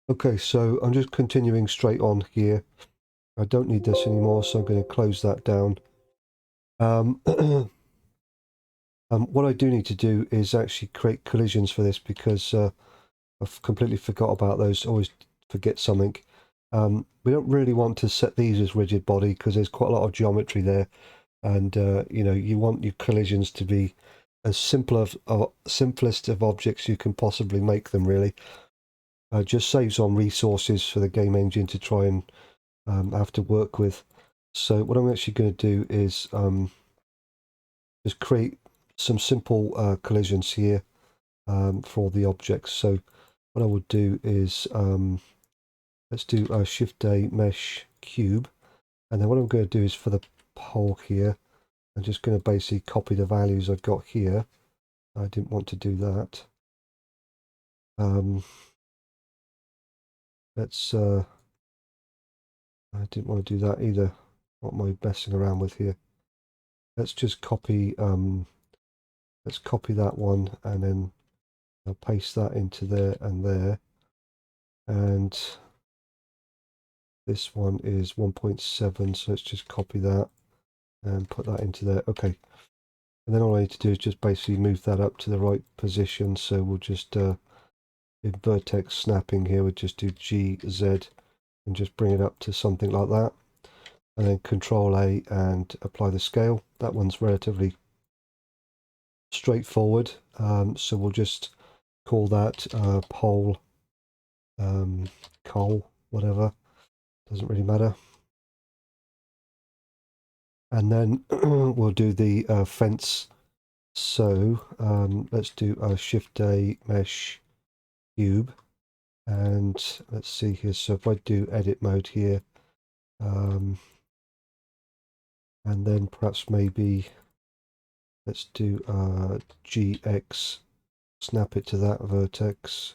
Okay, so I'm just continuing straight on here. I don't need this anymore, so I'm going to close that down. What I do need to do is actually create collisions for this because I've completely forgot about those. Always forget something. We don't really want to set these as rigid body because there's quite a lot of geometry there, and you know, you want your collisions to be as simplest of objects you can possibly make them. Really, just saves on resources for the game engine to try and have to work with. So what I'm actually going to do is just create some simple collisions here for the objects. So what I would do is let's do a Shift A mesh cube, and then what I'm going to do is for the pole here, I'm just going to basically copy the values I've got here. I didn't want to do that. Let's I didn't want to do that either. What am I messing around with here? Let's just copy let's copy that one, and then I'll paste that into there and there. And this one is 1.7, so let's just copy that and put that into there. Okay. And then all I need to do is just basically move that up to the right position. So we'll just, in vertex snapping here, we'll just do GZ and just bring it up to something like that. And then Control A and apply the scale. That one's relatively straightforward. So we'll just call that pole, coal, whatever. Doesn't really matter. And then we'll do the fence. So let's do a Shift A mesh cube, and let's see here. So if I do edit mode here, and then perhaps maybe let's do GX, snap it to that vertex,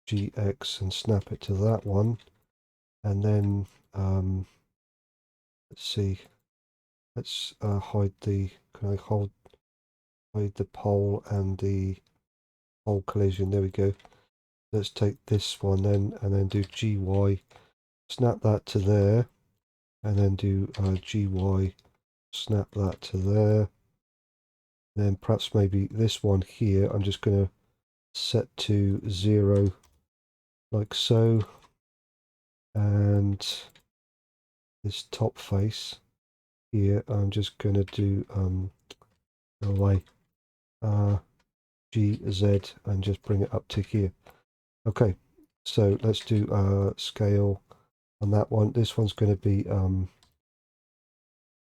GX, and snap it to that one, and then let's see. Let's hide the. Can I hide the pole and the pole collision? There we go. Let's take this one then, and then do GY, snap that to there, and then do GY, snap that to there. Then perhaps maybe this one here, I'm just going to set to 0, like so. And this top face here, I'm just going to do go away, GZ, and just bring it up to here. Okay, so let's do scale on that one. This one's going to be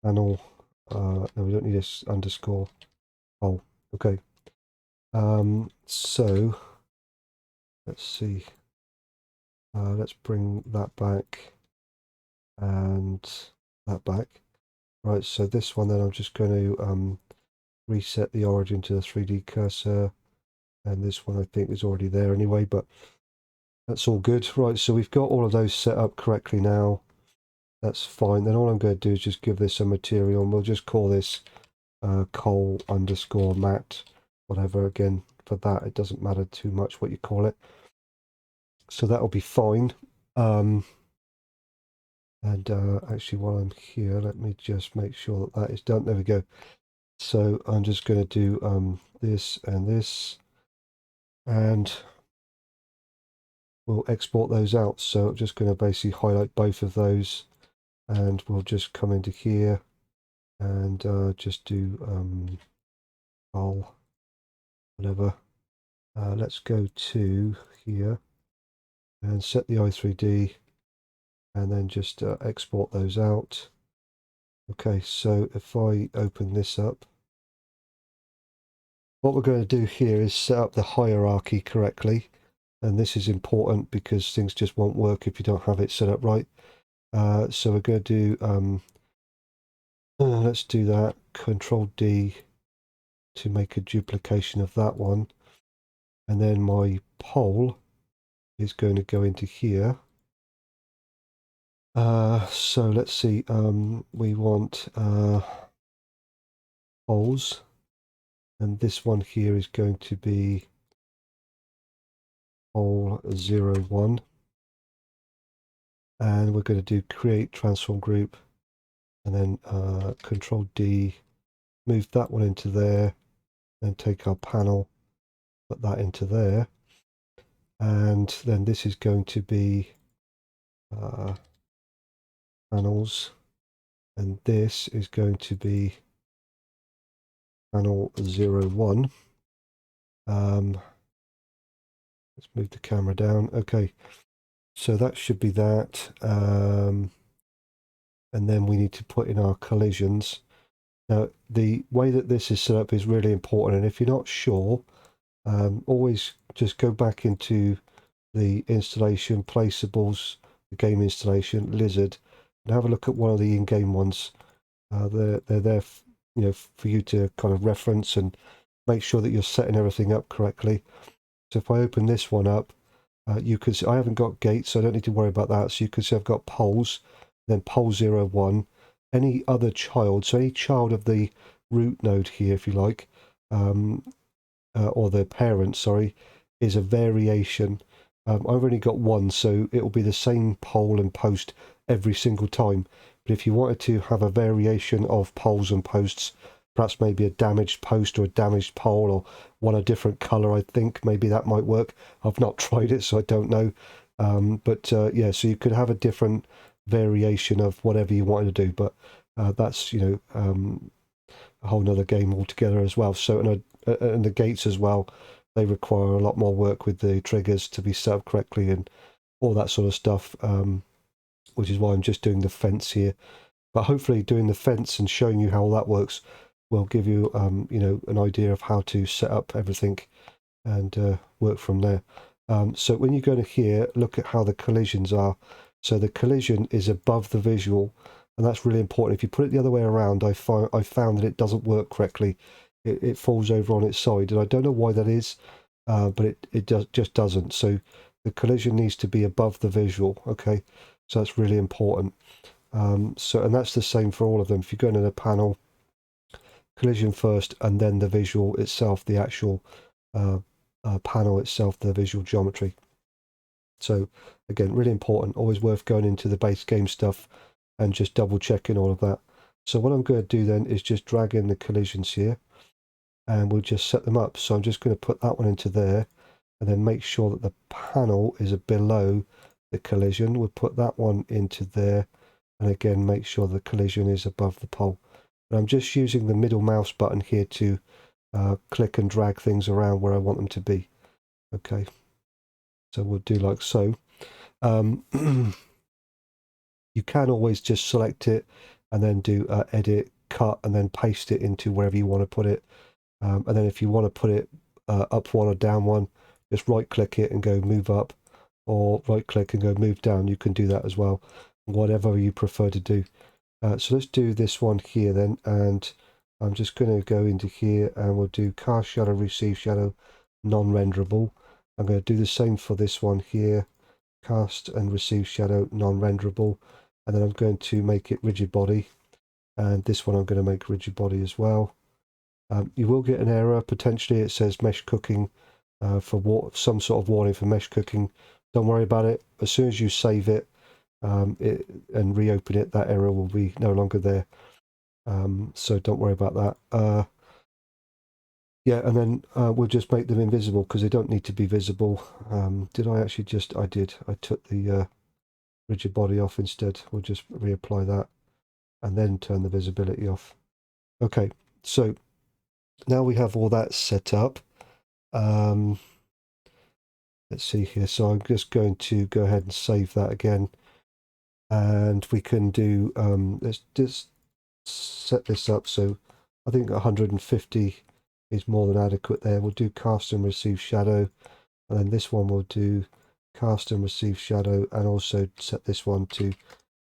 panel. No, we don't need this underscore. Oh, okay. So let's see. Let's bring that back and that back. Right, so this one then I'm just going to reset the origin to the 3D cursor, and this one I think is already there anyway, but that's all good. Right, so we've got all of those set up correctly now. That's fine. Then all I'm going to do is just give this a material, and we'll just call this coal underscore matte, whatever. Again, for that, it doesn't matter too much what you call it. So that'll be fine. And actually, while I'm here, let me just make sure that that is done. There we go. So I'm just going to do this and this, and we'll export those out. So I'm just going to basically highlight both of those, and we'll just come into here and just do all, whatever. Let's go to here and set the i3D, and then just export those out. Okay, so if I open this up, what we're going to do here is set up the hierarchy correctly. And this is important because things just won't work if you don't have it set up right. So we're going to do, let's do that, Control D to make a duplication of that one. And then my pole is going to go into here. So let's see, we want poles, and this one here is going to be pole 0, 1. and we're going to do create transform group, and then Control D, move that one into there, then take our panel, put that into there, and then this is going to be panels, and this is going to be panel 01. Let's move the camera down. Okay, so that should be that. And then we need to put in our collisions. Now, the way that this is set up is really important. And if you're not sure, always just go back into the installation, Placeables, the game installation, Lizard, and have a look at one of the in-game ones. They're there, for you to kind of reference and make sure that you're setting everything up correctly. So if I open this one up, you can see I haven't got gates, so I don't need to worry about that. So you can see I've got poles, then pole 01. Any other child, so any child of the root node here, if you like, or the parent, sorry, is a variation. I've only got one, so it will be the same pole and post every single time. But if you wanted to have a variation of poles and posts, perhaps maybe a damaged post or a damaged pole, or one a different color, I think maybe that might work. I've not tried it, so I don't know. But yeah, so you could have a different variation of whatever you wanted to do, but that's a whole nother game altogether as well. So and the gates as well, they require a lot more work with the triggers to be set up correctly and all that sort of stuff, which is why I'm just doing the fence here. But hopefully doing the fence and showing you how all that works will give you an idea of how to set up everything and work from there. So when you go to here, look at how the collisions are. So the collision is above the visual, and that's really important. If you put it the other way around, I found that it doesn't work correctly. It falls over on its side, and I don't know why that is, but it just doesn't. So the collision needs to be above the visual. Okay, so that's really important. And that's the same for all of them. If you go into the panel, collision first, and then the visual itself, the actual panel itself, the visual geometry. So again, really important, always worth going into the base game stuff and just double checking all of that. So what I'm going to do then is just drag in the collisions here, and we'll just set them up. So I'm just going to put that one into there, and then make sure that the panel is below the collision. We'll put that one into there, and again make sure the collision is above the pole. And I'm just using the middle mouse button here to click and drag things around where I want them to be. Okay, so we'll do like so. You can always just select it and then do edit, cut, and then paste it into wherever you want to put it. And then if you want to put it up one or down one, just right click it and go move up, or right click and go move down. You can do that as well, whatever you prefer to do. So let's do this one here then, and I'm just going to go into here and we'll do cast shadow, receive shadow, non-renderable. I'm going to do the same for this one here, cast and receive shadow, non-renderable, and then I'm going to make it rigid body, and this one I'm going to make rigid body as well. You will get an error potentially. It says mesh cooking for some sort of warning for mesh cooking. Don't worry about it. As soon as you save it, and reopen it, that error will be no longer there. So don't worry about that. Yeah, and then we'll just make them invisible because they don't need to be visible. Did I actually I did. I took the rigid body off instead. We'll just reapply that and then turn the visibility off. Okay, so now we have all that set up. Let's see here. So I'm just going to go ahead and save that again. And we can do, let's just set this up. So I think 150 is more than adequate there. We'll do cast and receive shadow. And then this one we'll do cast and receive shadow, and also set this one to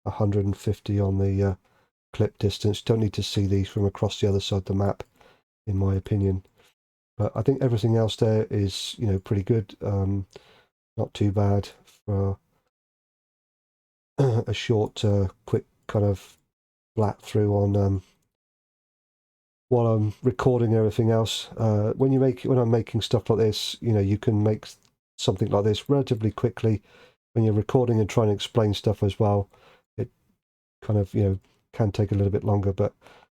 150 on the clip distance. Don't need to see these from across the other side of the map, in my opinion. But I think everything else there is, pretty good. Not too bad for a short, quick kind of flat through on while I'm recording everything else. When I'm making stuff like this, you can make something like this relatively quickly. when you're recording and trying to explain stuff as well, it kind of, can take a little bit longer, but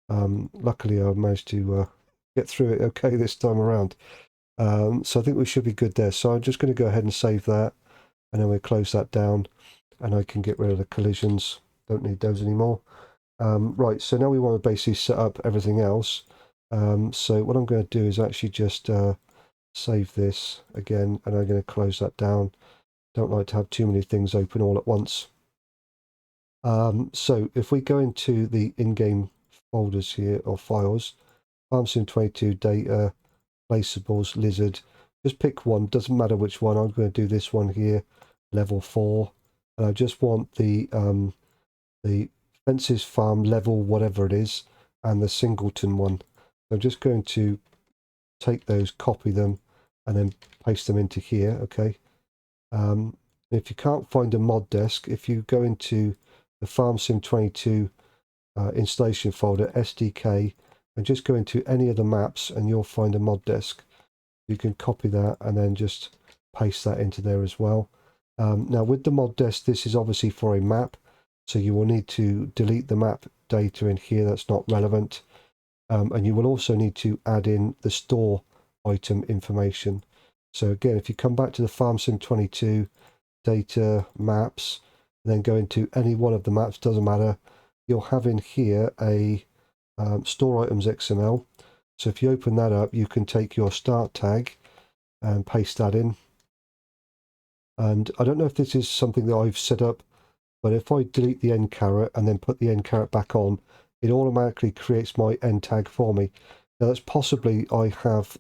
luckily I managed to get through it okay this time around. So I think we should be good there. So I'm just going to go ahead and save that, and then we'll close that down, and I can get rid of the collisions. Don't need those anymore. Right, so now we want to basically set up everything else. So what I'm going to do is actually just save this again, and I'm going to close that down. Don't like to have too many things open all at once. So if we go into the in-game folders here, or files, FarmSim22 data, placeables, lizard, just pick one, doesn't matter which one. I'm going to do this one here, level 4, and I just want the fences farm level whatever it is, and the singleton one. So I'm just going to take those, copy them, and then paste them into here. Okay. If you can't find a mod desk, if you go into the FarmSim22 installation folder, SDK, and just go into any of the maps, and you'll find a mod desk. You can copy that and then just paste that into there as well. Now with the mod desk, this is obviously for a map, so you will need to delete the map data in here that's not relevant, and you will also need to add in the store item information. So again, if you come back to the FarmSim22 data maps, then go into any one of the maps, doesn't matter, you'll have in here a store items XML. So if you open that up, you can take your start tag and paste that in. And I don't know if this is something that I've set up, but if I delete the end caret and then put the end caret back on, it automatically creates my end tag for me. Now that's possibly I have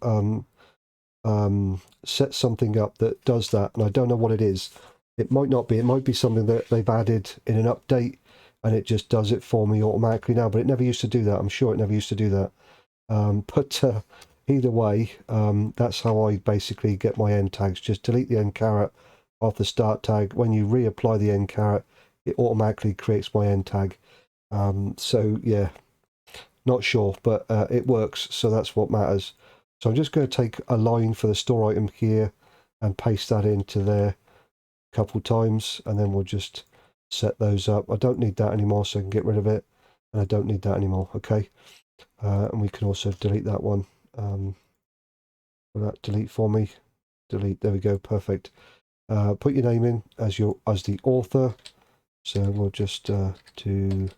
set something up that does that, and I don't know what it is. It might not be. It might be something that they've added in an update, and it just does it for me automatically now. But it never used to do that. I'm sure it never used to do that. But either way, that's how I basically get my end tags. Just delete the end caret off the start tag. When you reapply the end caret, it automatically creates my end tag. So yeah, not sure, but it works. So that's what matters. So I'm just going to take a line for the store item here and paste that into there a couple times, and then we'll just set those up. I don't need that anymore, so I can get rid of it, and I don't need that anymore. Okay. And we can also delete that one. Will that delete for me? Delete. There we go. Perfect. Put your name in as the author. So we'll just do.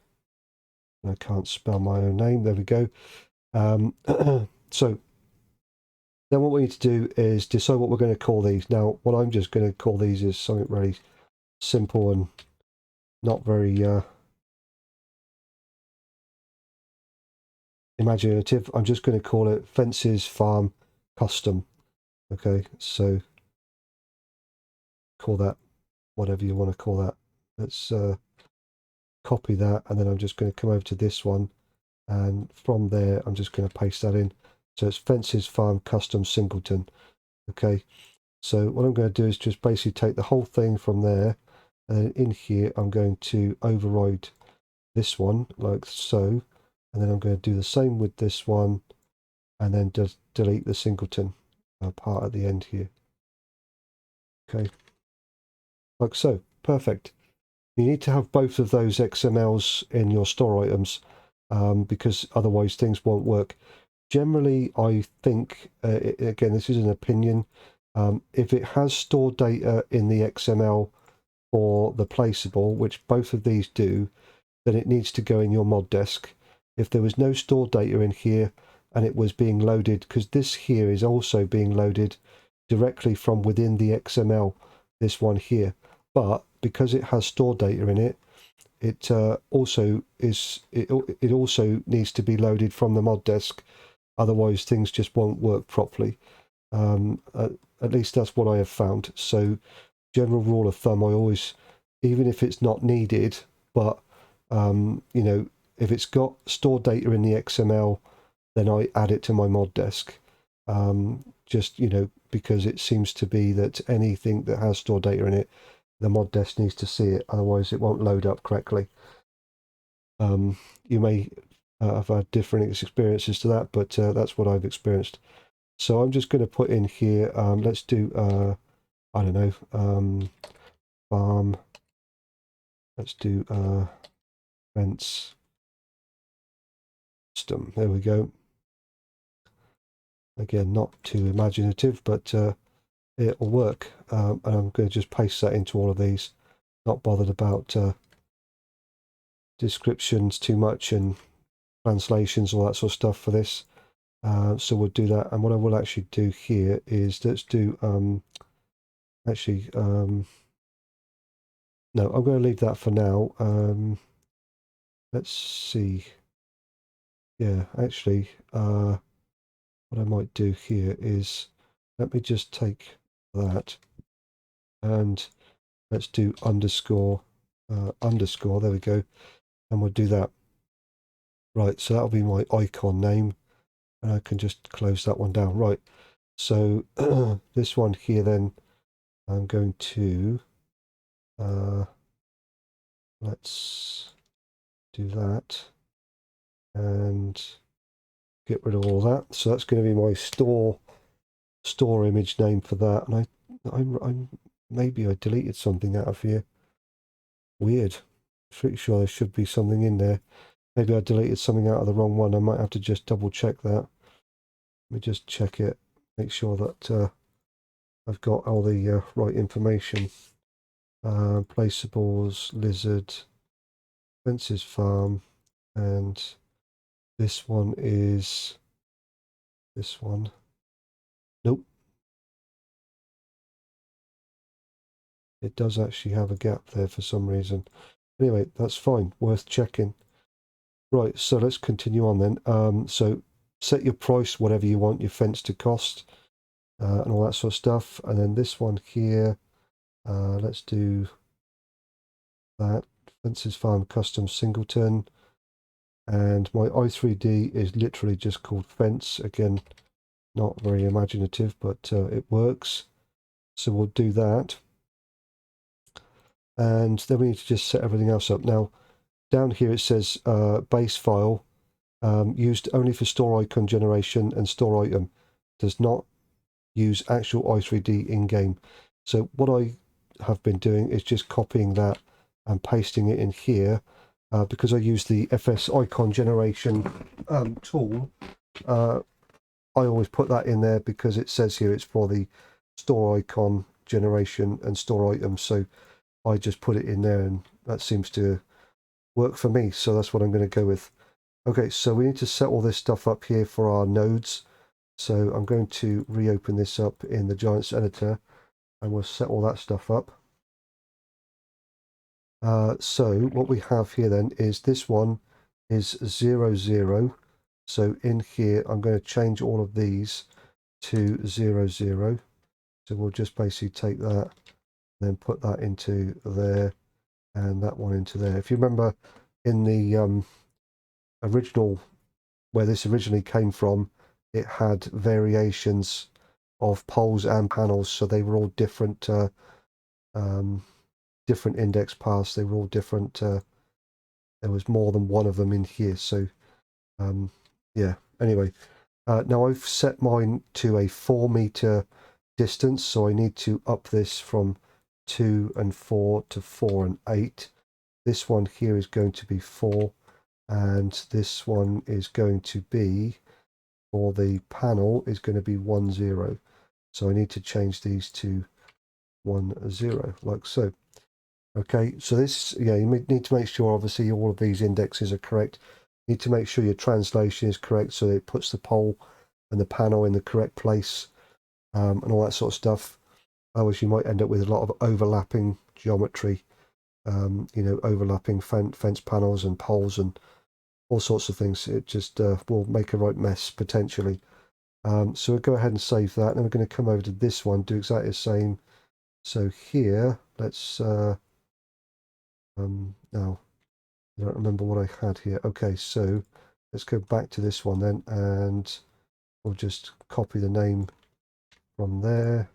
I can't spell my own name. There we go. So then what we need to do is decide what we're going to call these. Now, what I'm just going to call these is something really simple and not very imaginative. I'm just going to call it Fences Farm Custom. Okay, so call that whatever you want to call that. Let's copy that, and then I'm just going to come over to this one, and from there I'm just going to paste that in. So it's Fences Farm Custom Singleton. Okay, so what I'm going to do is just basically take the whole thing from there, and then in here I'm going to override this one like so, and then I'm going to do the same with this one, and then just delete the singleton part at the end here. Okay, like so. Perfect. You need to have both of those XMLs in your store items, because otherwise things won't work. Generally, I think, again, this is an opinion, if it has store data in the XML for the placeable, which both of these do, then it needs to go in your mod desk. If there was no store data in here and it was being loaded, because this here is also being loaded directly from within the XML, this one here, but because it has store data in it, it also needs to be loaded from the mod desk. Otherwise things just won't work properly. At least that's what I have found. So general rule of thumb, I always, even if it's not needed, but if it's got store data in the XML, then I add it to my mod desk. Just because it seems to be that anything that has store data in it, the mod desk needs to see it, otherwise it won't load up correctly. You may have had different experiences to that, but that's what I've experienced. So I'm just going to put in here, let's do, I don't know, farm. Let's do fence system. There we go. Again, not too imaginative, but it'll work. And I'm going to just paste that into all of these. Not bothered about descriptions too much and translations, all that sort of stuff for this. So we'll do that. And what I will actually do here is let's do no, I'm going to leave that for now. Let's see. Yeah, actually, what I might do here is let me just take that and let's do underscore underscore. There we go. And we'll do that. Right, so that'll be my icon name. And I can just close that one down. Right, so this one here then, I'm going to, let's do that and get rid of all that. So that's going to be my store image name for that. And I'm maybe I deleted something out of here. Weird. Pretty sure there should be something in there. Maybe I deleted something out of the wrong one. I might have to just double check that. Let me just check it. Make sure that I've got all the right information. Placeables, lizard, fences farm, and this one is this one. Nope. It does actually have a gap there for some reason. Anyway, that's fine. Worth checking. Right, so let's continue on then. So set your price, whatever you want your fence to cost, and all that sort of stuff. And then this one here, let's do that. Fences Farm Custom Singleton. And my i3D is literally just called fence. Again, not very imaginative, but it works. So we'll do that. And then we need to just set everything else up. Now, down here it says base file, used only for store icon generation and store item. Does not use actual i3D in-game. So what I have been doing is just copying that and pasting it in here. Because I use the FS icon generation tool, I always put that in there because it says here it's for the store icon generation and store items. So I just put it in there and that seems to work for me. So that's what I'm going to go with. Okay, so we need to set all this stuff up here for our nodes. So I'm going to reopen this up in the Giants editor and we'll set all that stuff up. So what we have here then is this one is 0, 0. So in here, I'm going to change all of these to 0, 0. So we'll just basically take that, then put that into there, and that one into there. If you remember in the original, where this originally came from, it had variations of poles and panels, so they were all different different index paths. They were all different. There was more than one of them in here. So yeah. Anyway, now I've set mine to a 4 meter distance, so I need to up this from 2 and 4 to 4 and 8. This one here is going to be 4, and this one is going to be, for the panel, is going to be 1, 0. So I need to change these to 1, 0, like so. Okay, so this, yeah, you need to make sure, obviously, all of these indexes are correct. You need to make sure your translation is correct, so it puts the pole and the panel in the correct place, and all that sort of stuff. Otherwise, you might end up with a lot of overlapping geometry, you know, overlapping fence panels and poles and all sorts of things. It just will make a right mess, potentially. So we'll go ahead and save that, and we're going to come over to this one, do exactly the same. So here, let's... now, I don't remember what I had here. Okay, so let's go back to this one then, and we'll just copy the name from there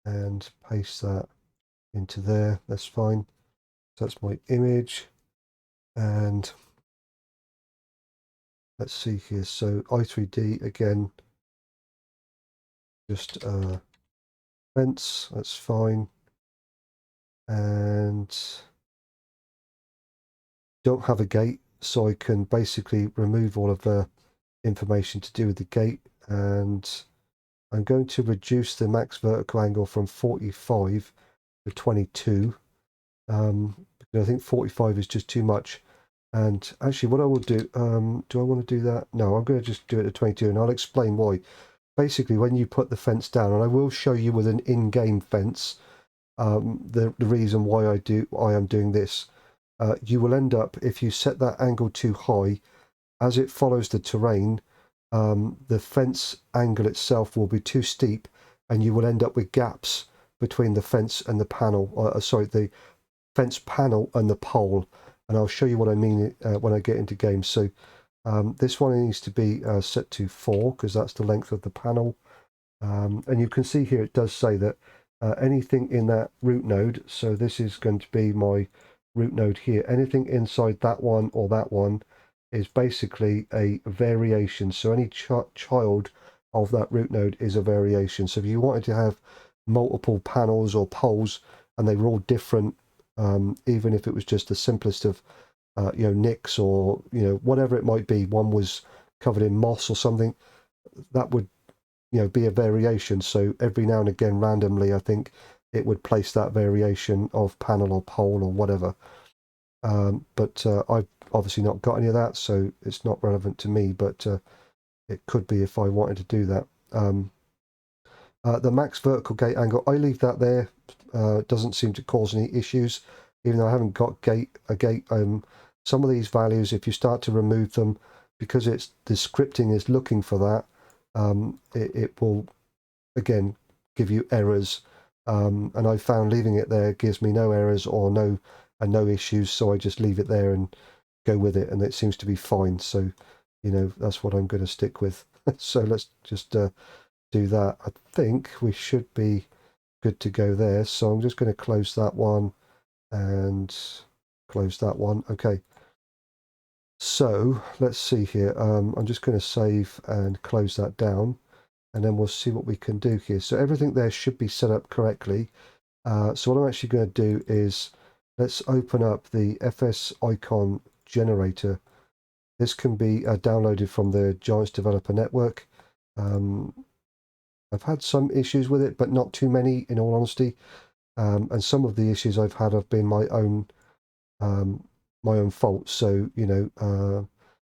and paste that into there. That's fine. So that's my image. And let's see here. So i3D again, just fence, that's fine. and don't have a gate, so I can basically remove all of the information to do with the gate, and I'm going to reduce the max vertical angle from 45 to 22, because I think 45 is just too much. And actually what I will do, do I want to do that? No, I'm going to just do it at 22, and I'll explain why. Basically, when you put the fence down, and I will show you with an in-game fence, the reason why I am doing this, you will end up, if you set that angle too high, as it follows the terrain, the fence angle itself will be too steep, and you will end up with gaps between the fence and the panel, sorry, the fence panel and the pole. And I'll show you what I mean when I get into games. So this one needs to be set to 4, because that's the length of the panel. And you can see here it does say that anything in that root node, so this is going to be my root node here, anything inside that one or that one is basically a variation. So any child of that root node is a variation. So if you wanted to have multiple panels or poles and they were all different, even if it was just the simplest of nicks, or whatever it might be, one was covered in moss or something, that would be a variation. So every now and again, randomly, I think it would place that variation of panel or pole or whatever. But I've obviously not got any of that, so it's not relevant to me, but it could be if I wanted to do that. The max vertical gate angle, I leave that there. Doesn't seem to cause any issues, even though I haven't got a gate. Some of these values, if you start to remove them, because the scripting is looking for that, it will again give you errors, and I found leaving it there gives me no errors or no issues, so I just leave it there and go with it, and it seems to be fine. So that's what I'm going to stick with. So let's just do that. I think we should be good to go there, so I'm just going to close that one and close that one. Okay, so let's see here. I'm just going to save and close that down, and then we'll see what we can do here. So everything there should be set up correctly. So what I'm actually going to do is, let's open up the FS icon generator. This can be downloaded from the Giants Developer Network. I've had some issues with it, but not too many, in all honesty. And some of the issues I've had have been my own fault. So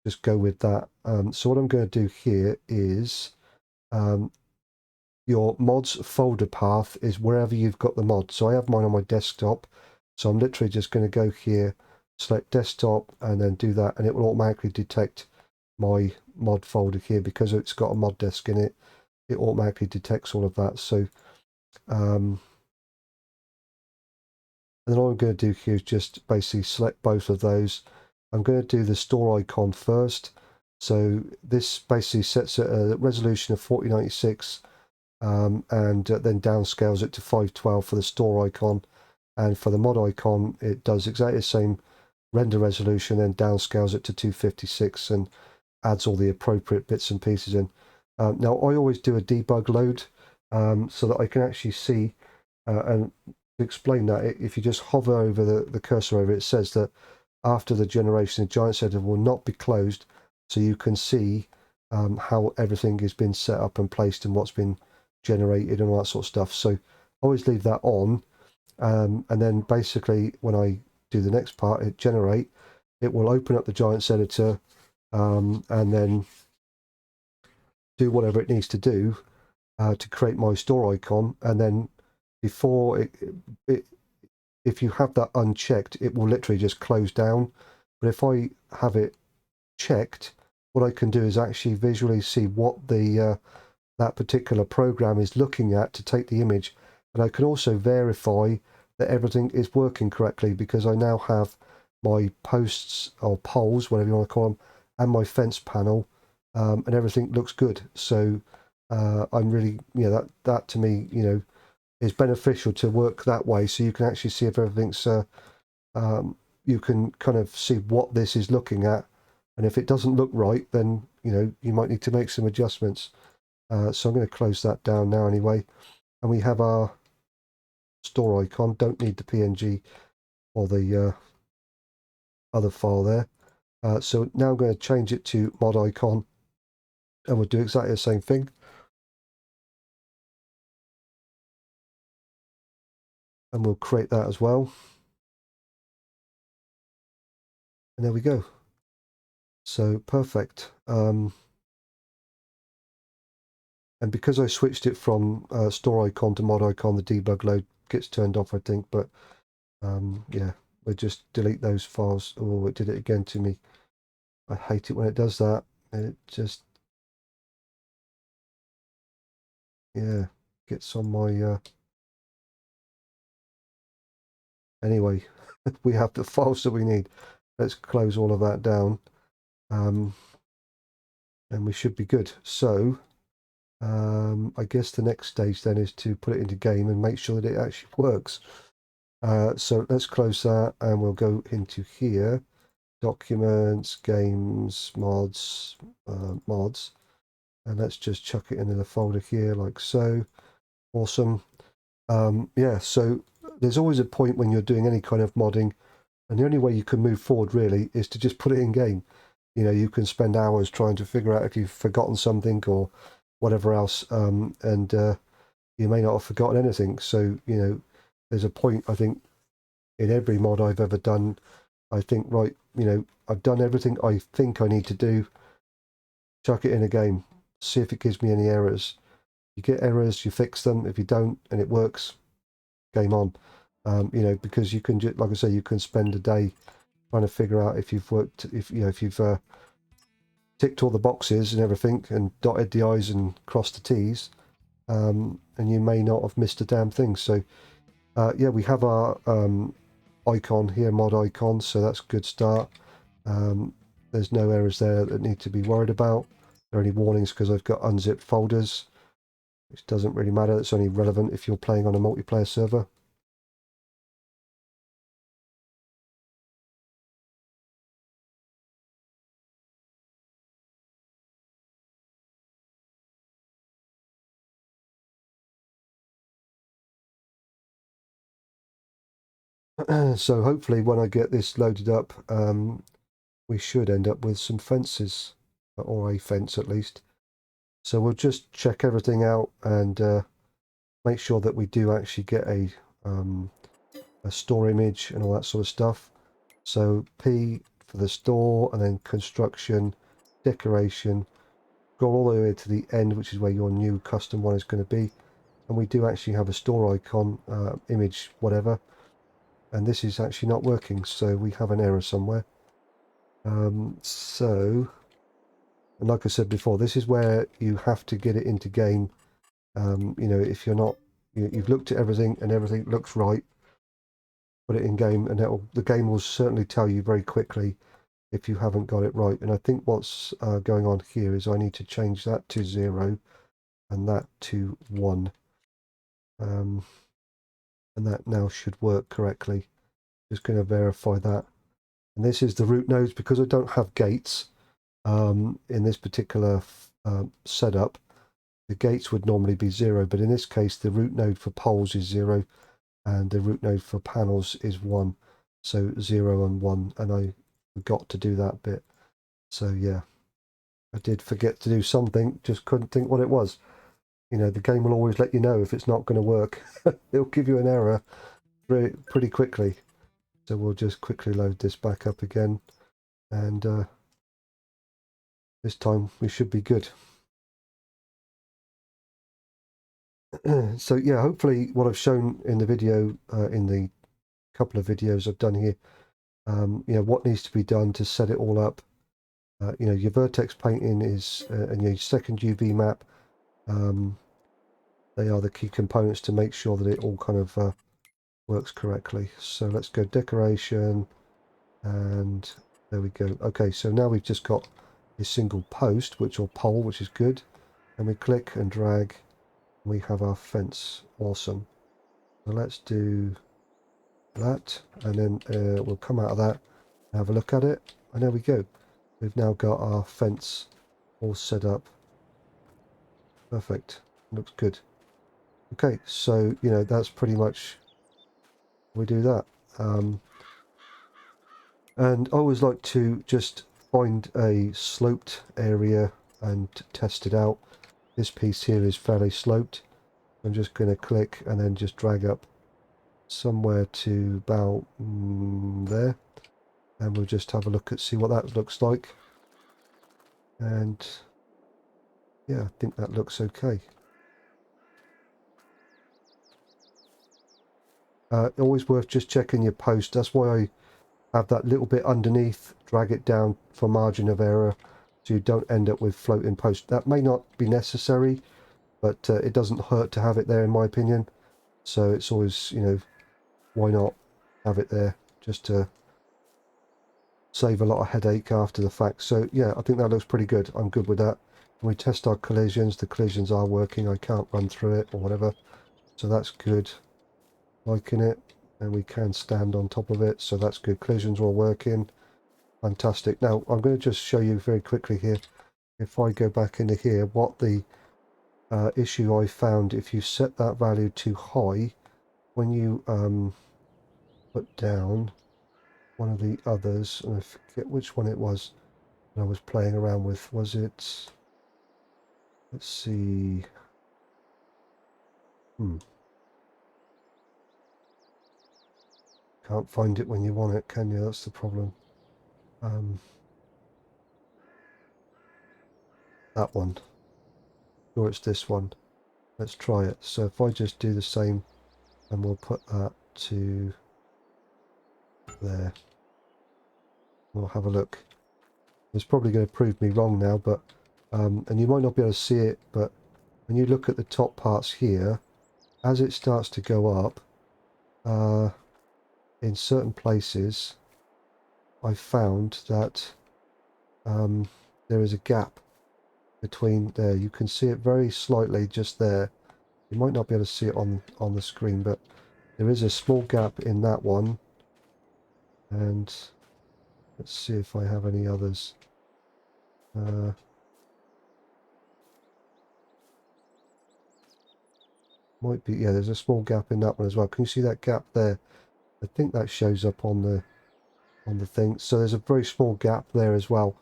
just go with that. So what I'm going to do here is, your mods folder path is wherever you've got the mod. So I have mine on my desktop. So I'm literally just going to go here, select desktop, and then do that, and it will automatically detect my mod folder here because it's got a mod desk in it. It automatically detects all of that. So and then all I'm going to do here is just basically select both of those. I'm going to do the store icon first. So this basically sets a resolution of 4096, and then downscales it to 512 for the store icon. And for the mod icon, it does exactly the same render resolution, then downscales it to 256 and adds all the appropriate bits and pieces in. Now, I always do a debug load so that I can actually see, and to explain that, if you just hover over the cursor over it, it says that after the generation, the Giants editor will not be closed, so you can see how everything has been set up and placed and what's been generated and all that sort of stuff. So always leave that on, and then basically when I do the next part, it will open up the Giants editor, and then do whatever it needs to do to create my store icon. And then before if you have that unchecked, it will literally just close down. But if I have it checked, what I can do is actually visually see what the that particular program is looking at to take the image, and I can also verify that everything is working correctly, because I now have my posts or poles, whatever you want to call them, and my fence panel, and everything looks good. So I'm really, that to me, is beneficial to work that way, so you can actually see if everything's you can kind of see what this is looking at, and if it doesn't look right, then you might need to make some adjustments. So I'm going to close that down now anyway, and we have our store icon. Don't need the PNG or the other file there. So now I'm going to change it to mod icon, and we'll do exactly the same thing. And we'll create that as well. And there we go. So perfect. And because I switched it from store icon to mod icon, the debug load gets turned off, I think. But yeah, we'll just delete those files. Oh, it did it again to me. I hate it when it does that. It just, yeah, gets on my... Anyway, we have the files that we need. Let's close all of that down. And we should be good. So I guess the next stage then is to put it into game and make sure that it actually works. So let's close that, and we'll go into here, documents, games, mods, mods, and let's just chuck it into the folder here like so. Awesome. Yeah, so there's always a point when you're doing any kind of modding, and the only way you can move forward really is to just put it in game. You know, you can spend hours trying to figure out if you've forgotten something or whatever else, and you may not have forgotten anything. So, you know, there's a point, I think, in every mod I've ever done. I think, right, you know, I've done everything I think I need to do. Chuck it in a game. See if it gives me any errors. You get errors, you fix them. If you don't and it works, game on. You know, because you can, like I say, you can spend a day trying to figure out if you've worked, if you know, if you've ticked all the boxes and everything, and dotted the I's and crossed the T's, and you may not have missed a damn thing. So, yeah, we have our icon here, mod icon, so that's a good start. There's no errors there that need to be worried about. There are any warnings because I've got unzipped folders, which doesn't really matter. It's only relevant if you're playing on a multiplayer server. So hopefully when I get this loaded up, we should end up with some fences, or a fence at least. So we'll just check everything out and make sure that we do actually get a store image and all that sort of stuff. So P for the store, and then construction, decoration, scroll all the way to the end, which is where your new custom one is going to be. And we do actually have a store icon, image, whatever. And this is actually not working, so we have an error somewhere. So, and like I said before, this is where you have to get it into game. You know, if you're not, you've looked at everything and everything looks right, put it in game, and the game will certainly tell you very quickly if you haven't got it right. And I think what's going on here is I need to change that to 0 and that to 1. And that now should work correctly. Just going to verify that. And this is the root nodes. Because I don't have gates in this particular setup, the gates would normally be 0, but in this case the root node for poles is 0 and the root node for panels is 1. So 0 and 1, and I forgot to do that bit. So yeah, I did forget to do something, just couldn't think what it was. You know, the game will always let you know if it's not going to work. It'll give you an error pretty quickly. So we'll just quickly load this back up again, and this time we should be good. So yeah, hopefully what I've shown in the video, in the couple of videos I've done here, you know, what needs to be done to set it all up. You know, your vertex painting is, and your second UV map, they are the key components to make sure that it all kind of works correctly. So let's go decoration, and there we go. Okay, so now we've just got a single post, or pole, which is good. And we click and drag, and we have our fence. Awesome. So let's do that, and then we'll come out of that and have a look at it, and there we go. We've now got our fence all set up. Perfect. Looks good. Okay, so you know, that's pretty much We do that. And I always like to just find a sloped area and test it out. This piece here is fairly sloped. I'm just going to click and then just drag up somewhere to about there. And we'll just have a look at, see what that looks like. And yeah, I think that looks okay. Always worth just checking your post. That's why I have that little bit underneath, drag it down for margin of error so you don't end up with floating post. That may not be necessary, but it doesn't hurt to have it there in my opinion. So it's always, you know, why not have it there just to save a lot of headache after the fact. So yeah, I think that looks pretty good. I'm good with that. When we test our collisions, the collisions are working. I can't run through it or whatever. So that's good. Liking it. And we can stand on top of it. So that's good. Collisions are all working. Fantastic. Now I'm going to just show you very quickly here. If I go back into here, what the issue I found, if you set that value too high, when you put down one of the others, and I forget which one it was I was playing around with. Was it, let's see, can't find it when you want it, can you? That's the problem. That one, or it's this one. Let's try it. So if I just do the same, and we'll put that to there. We'll have a look. It's probably going to prove me wrong now, but and you might not be able to see it, but when you look at the top parts here, as it starts to go up, in certain places, I found that there is a gap between there. You can see it very slightly just there. You might not be able to see it on the screen, but there is a small gap in that one. And let's see if I have any others. Might be, yeah, there's a small gap in that one as well. Can you see that gap there? I think that shows up on the thing. So there's a very small gap there as well.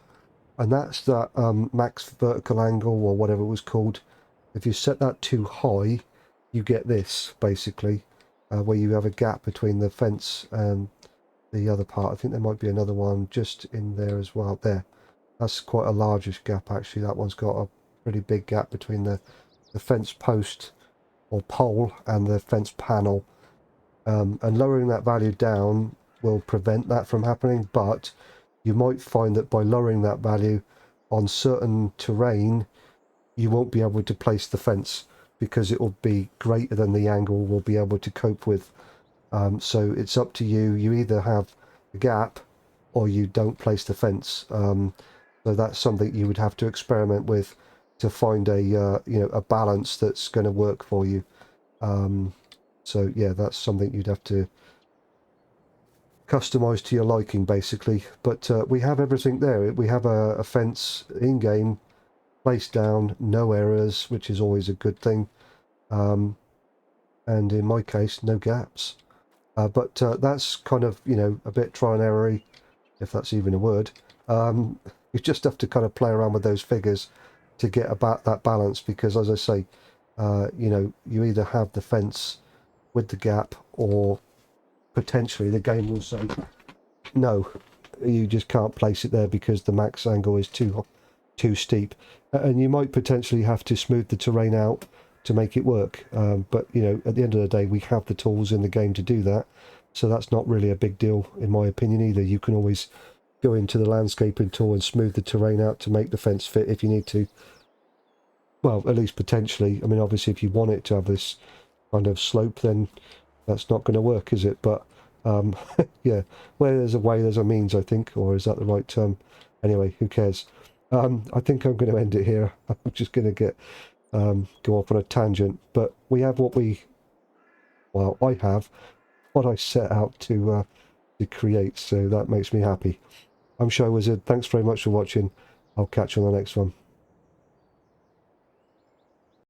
And that's that max vertical angle or whatever it was called. If you set that too high, you get this basically, where you have a gap between the fence and the other part. I think there might be another one just in there as well. There, that's quite a largish gap actually. That one's got a pretty big gap between the fence post or pole and the fence panel. And lowering that value down will prevent that from happening, but you might find that by lowering that value on certain terrain, you won't be able to place the fence because it will be greater than the angle will be able to cope with. So it's up to you. You either have a gap or you don't place the fence. So that's something you would have to experiment with to find a you know, a balance that's going to work for you. So yeah, that's something you'd have to customize to your liking basically. But we have everything there. We have a fence in game, placed down, no errors, which is always a good thing. And in my case, no gaps. But that's kind of, you know, a bit trial and error, if that's even a word. You just have to kind of play around with those figures to get about that balance, because as I say, you know, you either have the fence with the gap, or potentially the game will say, no, you just can't place it there because the max angle is too steep. And you might potentially have to smooth the terrain out to make it work. But, you know, at the end of the day, we have the tools in the game to do that. So that's not really a big deal, in my opinion, either. You can always go into the landscaping tool and smooth the terrain out to make the fence fit if you need to. Well, at least potentially. I mean, obviously, if you want it to have this kind of slope, then that's not going to work, is it? But, yeah, where there's a way, there's a means, I think. Or is that the right term? Anyway, who cares? I think I'm going to end it here. I'm just going to get go off on a tangent. But we have what we... Well, I have what I set out to create, so that makes me happy. I'm Shy Wizard. Thanks very much for watching. I'll catch you on the next one.